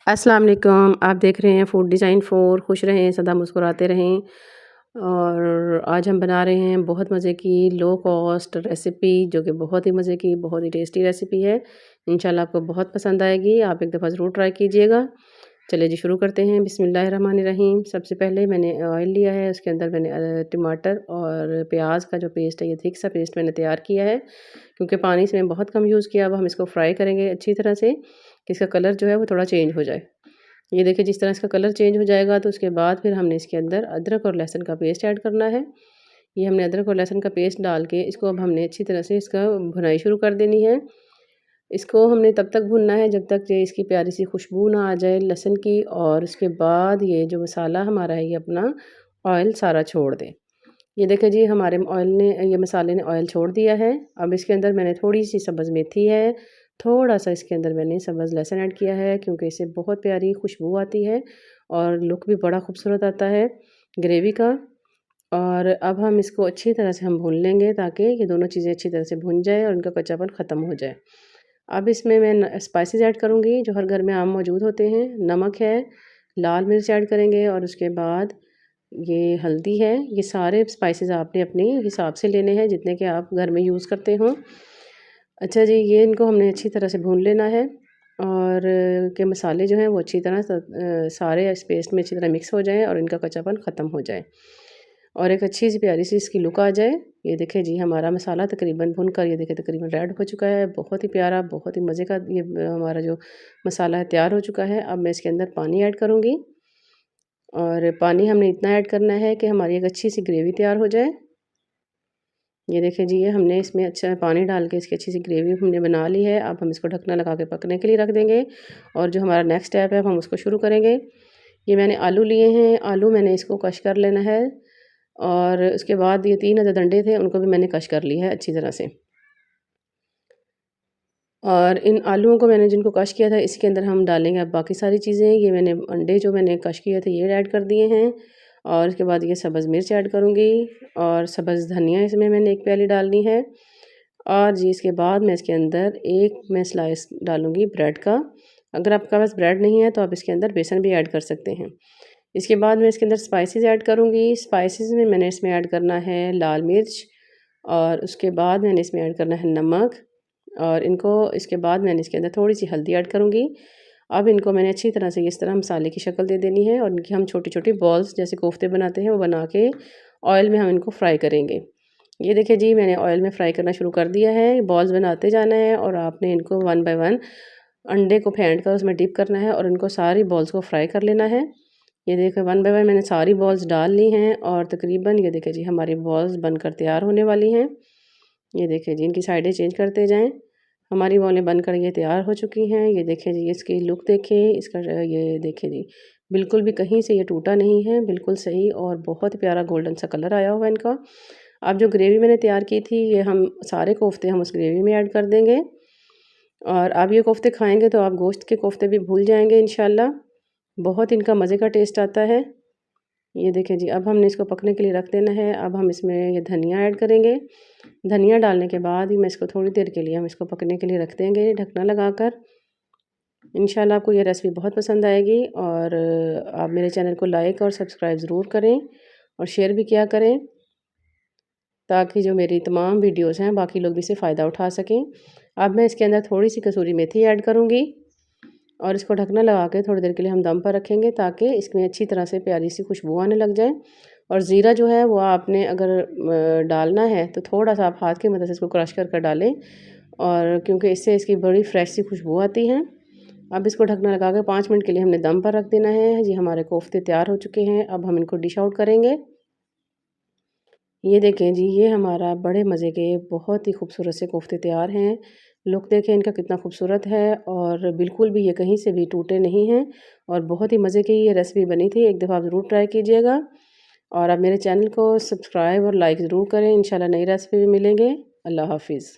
अस्सलाम वालेकुम। आप देख रहे हैं फूड डिज़ाइन फ़ोर। खुश रहें, सदा मुस्कुराते रहें। और आज हम बना रहे हैं बहुत मज़े की लो कॉस्ट रेसिपी, जो कि बहुत ही मज़े की, बहुत ही टेस्टी रेसिपी है। इंशाल्लाह आपको बहुत पसंद आएगी। आप एक दफ़ा ज़रूर ट्राई कीजिएगा। चलिए जी, शुरू करते हैं। बिस्मिल्लाहिर्रहमानिर्रहीम। सबसे पहले मैंने ऑयल लिया है, उसके अंदर मैंने टमाटर और प्याज का जो पेस्ट है, ये थिक सा पेस्ट मैंने तैयार किया है। क्योंकि पानी इसमें बहुत कम यूज़ किया। अब हम इसको फ्राई करेंगे अच्छी तरह से, कि इसका कलर जो है वो थोड़ा चेंज हो जाए। ये देखिए, जिस तरह इसका कलर चेंज हो जाएगा तो उसके बाद फिर हमने इसके अंदर अदरक और लहसुन का पेस्ट ऐड करना है। ये हमने अदरक और लहसुन का पेस्ट डाल के इसको अब हमने अच्छी तरह से इसका भुनाई शुरू कर देनी है। इसको हमने तब तक भूनना है जब तक ये इसकी प्यारी सी खुशबू ना आ जाए लहसुन की, और उसके बाद ये जो मसाला हमारा है ये अपना ऑयल सारा छोड़ दे। ये देखिए जी, हमारे ऑयल ने, ये मसाले ने ऑयल छोड़ दिया है। अब इसके अंदर मैंने थोड़ी सी सब्ज़ मेथी है, थोड़ा सा इसके अंदर मैंने सब्ज़ लहसुन ऐड किया है, क्योंकि इससे बहुत प्यारी खुशबू आती है और लुक भी बड़ा खूबसूरत आता है ग्रेवी का। और अब हम इसको अच्छी तरह से हम भून लेंगे, ताकि ये दोनों चीज़ें अच्छी तरह से भुन जाए और इनका कच्चापन ख़त्म हो जाए। अब इसमें मैं स्पाइसेस ऐड करूँगी जो हर घर में आम मौजूद होते हैं। नमक है, लाल मिर्च ऐड करेंगे, और उसके बाद ये हल्दी है। ये सारे स्पाइसेस आपने अपने हिसाब से लेने हैं, जितने के आप घर में यूज़ करते हो। अच्छा जी, ये इनको हमने अच्छी तरह से भून लेना है, और के मसाले जो हैं वो अच्छी तरह सारे इस पेस्ट में अच्छी तरह मिक्स हो जाएँ और इनका कच्चापन ख़त्म हो जाए, और एक अच्छी सी प्यारी सी इसकी लुक आ जाए। ये देखिए जी, हमारा मसाला तकरीबन भुनकर ये देखिए तकरीबन रेड हो चुका है। बहुत ही प्यारा, बहुत ही मज़े का ये हमारा जो मसाला है तैयार हो चुका है। अब मैं इसके अंदर पानी ऐड करूँगी, और पानी हमने इतना ऐड करना है कि हमारी एक अच्छी सी ग्रेवी तैयार हो जाए। ये देखिए जी, ये हमने इसमें अच्छा पानी डाल के इसकी अच्छी सी ग्रेवी हमने बना ली है। अब हम इसको ढकना लगा के पकने के लिए रख देंगे, और जो हमारा नेक्स्ट स्टेप है अब हम उसको शुरू करेंगे। ये मैंने आलू लिए हैं, आलू मैंने इसको कश कर लेना है, और उसके बाद ये 3 अदद अंडे थे, उनको भी मैंने कश कर लिया है अच्छी तरह से। और इन आलूओं को मैंने जिनको कश किया था, इसके अंदर हम डालेंगे अब बाकी सारी चीज़ें। ये मैंने अंडे जो मैंने कश किए थे ये ऐड कर दिए हैं, और उसके बाद ये सब्ज़ मिर्च ऐड करूँगी, और सब्ज़ धनिया इसमें मैंने 1 प्याली डालनी है। और जी इसके बाद मैं इसके अंदर एक मैं स्लाइस डालूँगी ब्रेड का। अगर आपके पास ब्रेड नहीं है तो आप इसके अंदर बेसन भी ऐड कर सकते हैं। इसके बाद मैं इसके अंदर स्पाइसेस ऐड करूँगी। स्पाइसेस में मैंने इसमें ऐड करना है लाल मिर्च, और उसके बाद मैंने इसमें ऐड करना है नमक, और इनको इसके बाद मैंने इसके अंदर थोड़ी सी हल्दी ऐड करूँगी। अब इनको मैंने अच्छी तरह से इस तरह मसाले की शक्ल दे देनी है, और इनकी हम छोटी-छोटी बॉल्स जैसे कोफ्ते बनाते हैं वो बना के ऑयल में हम इनको फ्राई करेंगे। ये देखिए जी, मैंने ऑयल में फ्राई करना शुरू कर दिया है। बॉल्स बनाते जाना है, और आपने इनको वन बाय वन अंडे को फेंट कर उसमें डिप करना है, और इनको सारी बॉल्स को फ्राई कर लेना है। ये देखिए वन बाय वन मैंने सारी बॉल्स डाल ली हैं, और तकरीबन ये देखिए जी हमारी बॉल्स बनकर तैयार होने वाली हैं। ये देखिए जी, इनकी साइडें चेंज करते जाएँ। हमारी बॉलें बनकर ये तैयार हो चुकी हैं। ये देखिए जी, इसकी लुक देखिए, इसका ये देखिए जी, बिल्कुल भी कहीं से ये टूटा नहीं है, बिल्कुल सही, और बहुत प्यारा गोल्डन सा कलर आया हुआ है इनका। अब जो ग्रेवी मैंने तैयार की थी, ये हम सारे कोफ्ते हम उस ग्रेवी में ऐड कर देंगे, और आप ये कोफ्ते खाएँगे तो आप गोश्त के कोफ्ते भी भूल जाएँगे इंशाल्लाह। बहुत इनका मज़े का टेस्ट आता है। ये देखें जी, अब हमने इसको पकने के लिए रख देना है। अब हम इसमें ये धनिया ऐड करेंगे। धनिया डालने के बाद ही मैं इसको थोड़ी देर के लिए हम इसको पकने के लिए रख देंगे ढकना लगाकर। इंशाल्लाह आपको ये रेसिपी बहुत पसंद आएगी, और आप मेरे चैनल को लाइक और सब्सक्राइब ज़रूर करें, और शेयर भी किया करें, ताकि जो मेरी तमाम वीडियोज़ हैं बाकी लोग भी इससे फ़ायदा उठा सकें। अब मैं इसके अंदर थोड़ी सी कसूरी मेथी ऐड करूँगी, और इसको ढकना लगा के थोड़ी देर के लिए हम दम पर रखेंगे, ताकि इसमें अच्छी तरह से प्यारी सी खुशबू आने लग जाए। और ज़ीरा जो है वो आपने अगर डालना है तो थोड़ा सा आप हाथ की मदद से इसको क्रश कर डालें, और क्योंकि इससे इसकी बड़ी फ्रेश सी खुशबू आती है। अब इसको ढकना लगा के 5 मिनट के लिए हमने दम पर रख देना है। जी हमारे कोफ्ते तैयार हो चुके हैं। अब हम इनको डिश आउट करेंगे। ये देखें जी, ये हमारा बड़े मज़े के बहुत ही खूबसूरत से कोफ्ते तैयार हैं। लुक देखें इनका कितना खूबसूरत है, और बिल्कुल भी ये कहीं से भी टूटे नहीं हैं, और बहुत ही मज़े की ये रेसिपी बनी थी। एक दफ़ा आप ज़रूर ट्राई कीजिएगा, और आप मेरे चैनल को सब्सक्राइब और लाइक ज़रूर करें। इंशाल्लाह नई रेसिपी में मिलेंगे। अल्लाह हाफ़िज़।